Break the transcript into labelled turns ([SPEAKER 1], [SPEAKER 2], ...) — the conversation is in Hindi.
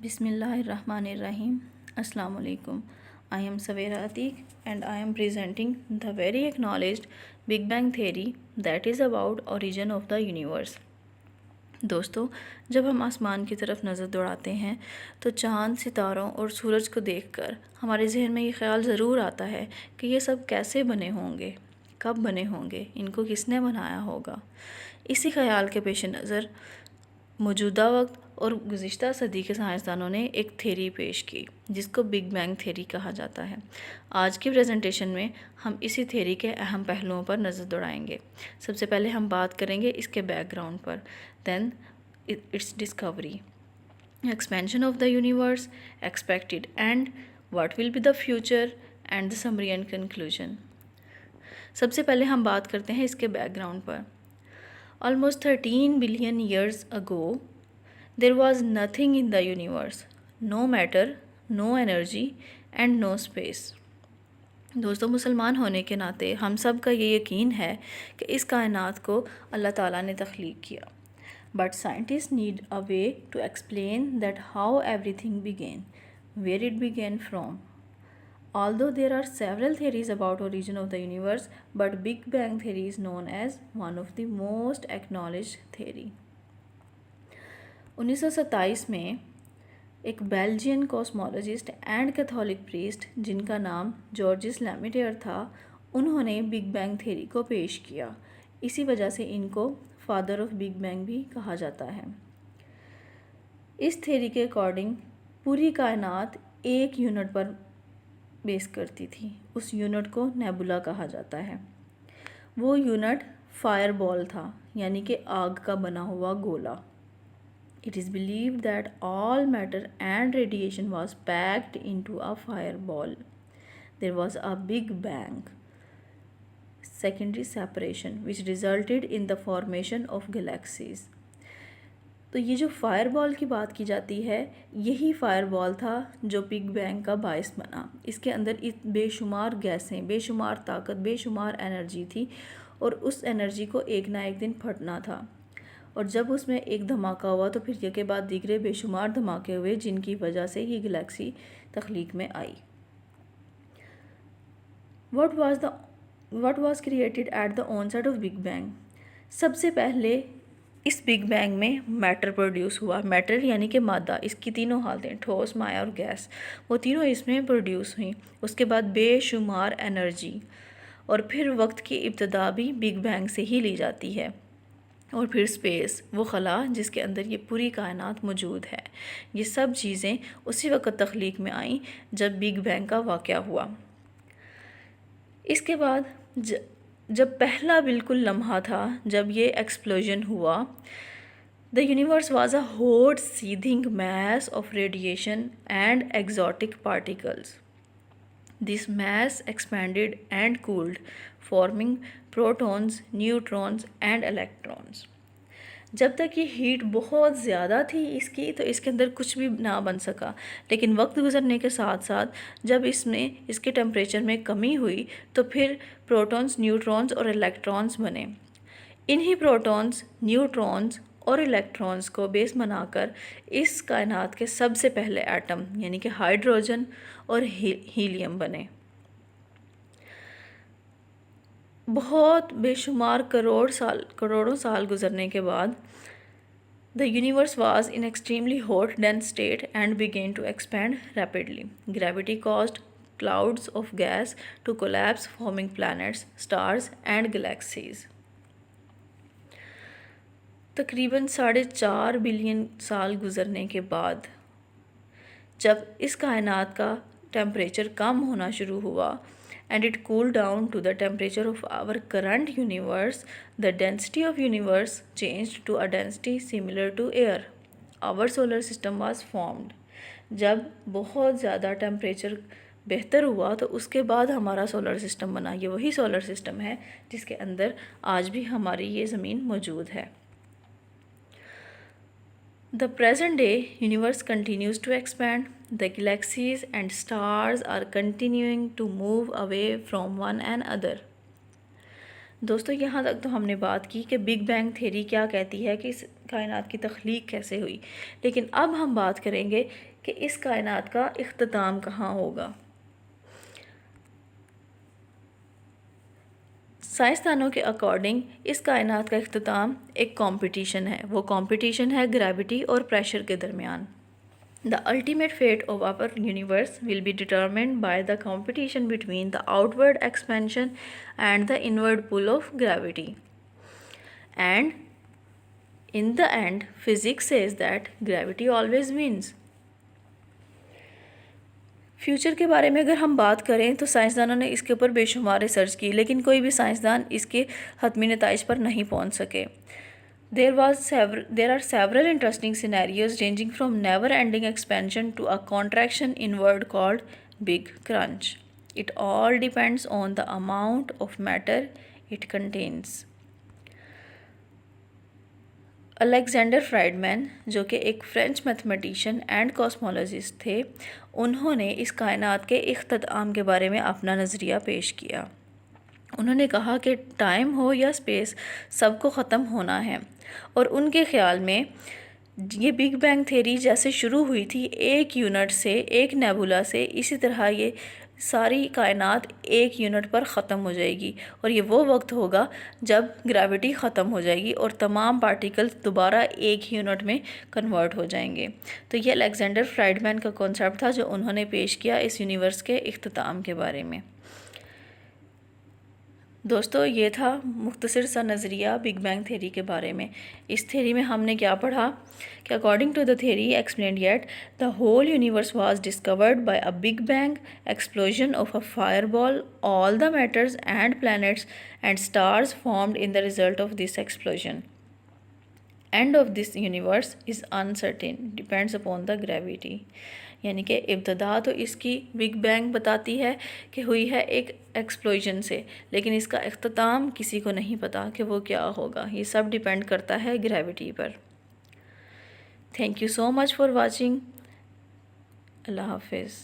[SPEAKER 1] Bismillahirrahmanirrahim. Assalamu alaikum. I am Savera Atik and I am presenting the very acknowledged Big Bang theory that is about origin of the universe. दोस्तों, जब हम आसमान की तरफ नज़र दौड़ाते हैं तो चाँद, सितारों और सूरज को देखकर हमारे जहन में ये ख्याल ज़रूर आता है कि ये सब कैसे बने होंगे, कब बने होंगे, इनको किसने बनाया होगा। इसी ख्याल के पेश नज़र मौजूदा वक्त और गुज़िश्ता सदी के साइंसदानों ने एक थ्योरी पेश की जिसको बिग बैंग थ्योरी कहा जाता है। आज की प्रेजेंटेशन में हम इसी थ्योरी के अहम पहलुओं पर नज़र दौड़ाएंगे। सबसे पहले हम बात करेंगे इसके बैकग्राउंड पर, then it's discovery, expansion of the universe, expected end, what will be the future and the summary and conclusion. सबसे पहले हम बात करते हैं इसके बैकग्राउंड पर। Almost 13 billion years ago, there was nothing in the universe, no matter, no energy and no space. दोस्तों, मुसलमान होने के नाते हम सब का ये यकीन है कि इस कायनात को अल्लाह ताला ने तख्लीक किया। But scientists need a way to explain that how everything began, where it began from. Although there are several theories about origin of the universe, but Big Bang theory is known as one of the most acknowledged theory. 1927 में एक Belgian cosmologist and Catholic priest जिनका नाम जॉर्जिस लैमिटेयर था, उन्होंने बिग बैंग थ्योरी को पेश किया। इसी वजह से इनको फादर ऑफ बिग बैंग भी कहा जाता है। इस थ्योरी के अकॉर्डिंग पूरी कायनात एक यूनिट पर बेस करती थी। उस यूनिट को नेबुला कहा जाता है। वो यूनिट फायर बॉल था, यानी कि आग का बना हुआ गोला। It is believed that all matter and radiation was packed into a fire ball. There was a big bang, secondary separation which resulted in the formation of galaxies. तो ये जो फायर बॉल की बात की जाती है, यही फायर बॉल था जो बिग बैंग का बायस बना। इसके अंदर बेशुमार गैसें, बेशुमार ताकत, बेशुमार एनर्जी थी और उस एनर्जी को एक ना एक दिन फटना था। और जब उसमें एक धमाका हुआ तो फिर ये के बाद दीगरे बेशुमार धमाके हुए, जिनकी वजह से ही गैलेक्सी तख्लीक में आई। What was created at the onset of Big Bang? सबसे पहले इस बिग बैंग में मैटर प्रोड्यूस हुआ। मैटर यानी कि मादा, इसकी तीनों हालतें, ठोस, माया और गैस, वो तीनों इसमें प्रोड्यूस हुई। उसके बाद बेशुमार एनर्जी, और फिर वक्त की इब्तदा भी बिग बैंग से ही ली जाती है। और फिर स्पेस, वो खला जिसके अंदर ये पूरी कायनात मौजूद है। ये सब चीज़ें उसी वक्त तख्लीक में आईं जब बिग बैंग का वाक़या हुआ। इसके बाद जब पहला बिल्कुल लम्हा था, जब ये एक्सप्लोजन हुआ, the universe was a hot seething mass of radiation and exotic particles. This mass expanded and cooled, forming protons, neutrons and electrons. जब तक ये हीट बहुत ज़्यादा थी इसकी, तो इसके अंदर कुछ भी ना बन सका। लेकिन वक्त गुजरने के साथ साथ जब इसमें इसके टेम्परेचर में कमी हुई तो फिर प्रोटॉन्स, न्यूट्रॉन्स और इलेक्ट्रॉन्स बने। इन्हीं प्रोटॉन्स, न्यूट्रॉन्स और इलेक्ट्रॉन्स को बेस बनाकर इस कायनात के सबसे पहले एटम यानी कि हाइड्रोजन और हीलियम बने। बहुत बेशुमार करोड़ों साल गुजरने के बाद the universe was in extremely hot dense state and began to expand rapidly. Gravity caused clouds of gas to collapse, forming planets, stars and galaxies. तकरीबन 4.5 बिलियन साल गुजरने के बाद जब इस कायनात का टेम्परेचर कम होना शुरू हुआ and it cooled down to the temperature of our current universe, the density of universe changed to a density similar to air. Our solar system was formed. जब बहुत ज़्यादा टेम्परेचर बेहतर हुआ तो उसके बाद हमारा सोलर सिस्टम बना। ये वही सोलर सिस्टम है जिसके अंदर आज भी हमारी ये ज़मीन मौजूद है। The present day universe continues to expand. The galaxies and stars are continuing to move away from one another. दोस्तों यहाँ तक तो हमने बात की कि बिग बैंग थ्योरी क्या कहती है कि इस कायनात की तख्लीक कैसे हुई, लेकिन अब हम बात करेंगे कि इस कायनात का इख्तिताम कहाँ होगा। साइंसदानों के अकॉर्डिंग इस कायनात का इख्तिताम एक कंपटीशन है। वो कंपटीशन है ग्रेविटी और प्रेशर के दरमियान। The ultimate fate of our universe will be determined by the competition between the outward expansion and the inward pull of gravity. And in the end, physics says that gravity always wins. Future के बारे में अगर हम बात करें तो साइंसदानों ने इसके ऊपर बेशुमार रिसर्च की, लेकिन कोई भी साइंसदान इसके हतमी नताइज पर नहीं पहुंच सके। There are several interesting scenarios ranging from never-ending expansion to a contraction inward called Big Crunch. It all depends on the amount of matter it contains. Alexander Friedman, जो कि एक फ्रेंच मैथमेटिशियन एंड कॉस्मोलॉजिस्ट थे, उन्होंने इस कायनात के इख्तिताम के बारे में अपना नज़रिया पेश किया। उन्होंने कहा कि टाइम हो या स्पेस, सबको ख़त्म होना है, और उनके ख़्याल में ये बिग बैंग थ्योरी जैसे शुरू हुई थी एक यूनिट से, एक नेबुला से, इसी तरह ये सारी कायनात एक यूनिट पर ख़त्म हो जाएगी, और ये वो वक्त होगा जब ग्रेविटी ख़त्म हो जाएगी और तमाम पार्टिकल्स दोबारा एक यूनिट में कन्वर्ट हो जाएंगे। तो ये अलेक्जेंडर फ्राइडमैन का कॉन्सेप्ट था जो उन्होंने पेश किया इस यूनिवर्स के इख्तिताम के बारे में। दोस्तों, ये था मुख्तसर सा नज़रिया बिग बैंग थ्योरी के बारे में। इस थ्योरी में हमने क्या पढ़ा कि according to the theory explained yet, the whole universe was discovered by a big bang explosion of a fireball, all the matters and planets and stars formed in the result of this explosion. End of this universe is uncertain, depends upon the gravity. यानी कि इब्तदा तो इसकी बिग बैंग बताती है कि हुई है एक एक्सप्लोजन से, लेकिन इसका इख्तिताम किसी को नहीं पता कि वो क्या होगा। ये सब डिपेंड करता है ग्रेविटी पर। Thank you so much for watching. अल्लाह हाफिज़।